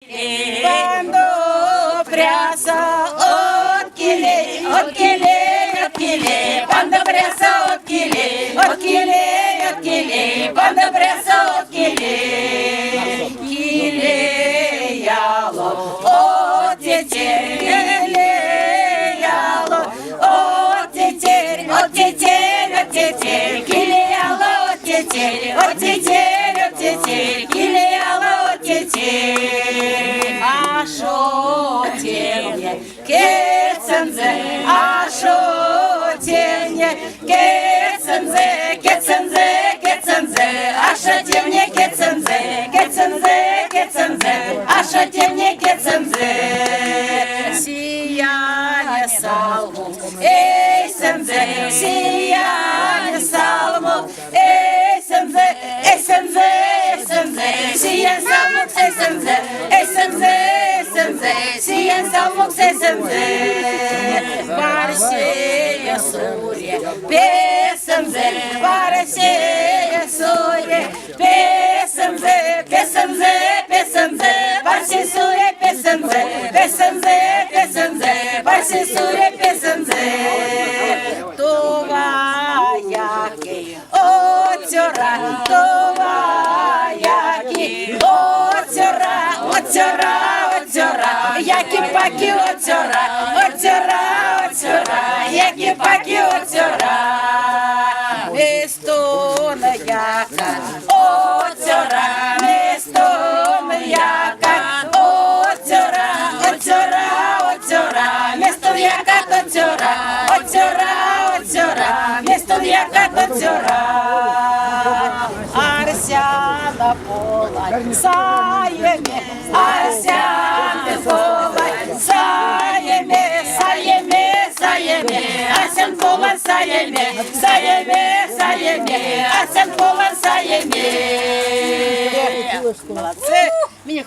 Cuando brasa otkile, otkile, otkile, cuando brasa otkile, otkile, otkile, cuando brasa otkile, kile yalo, oteter, yalo, oteter, oteter, oteter, kile yalo, oteter, oteter, oteter, kile yalo, oteter. Ашотенье, кецензе, ашотенье, кецензе, кецензе, кецензе, ашотенье, кецензе, кецензе, кецензе, ашотенье, кецензе. Сияние салму, эйсензе, сияние салму, эйсензе, эйсензе, эйсензе, сияние салму, эйсензе, эйсензе. Сия салмук сесензе, Варсея суре, песензе, Варсея суре, песензе, песензе, песензе, Варсея суре, песензе, песензе, песензе, Варсея суре, песензе. Туваяки, отцюра, туваяки, отцюра, отцюра. Які-паки оцьора, оцьора, оцьора, які-паки оцьора. Містона яка, оцьора, містона яка, оцьора, оцьора, оцьора, містон яка оцьора, оцьора, оцьора, містон яка оцьора. Арсяна пола, саємі, арсяна пола, саємі, саємі, саємі, арсян пола, саємі, саємі, саємі, арсян пола, саємі. Молодці, мені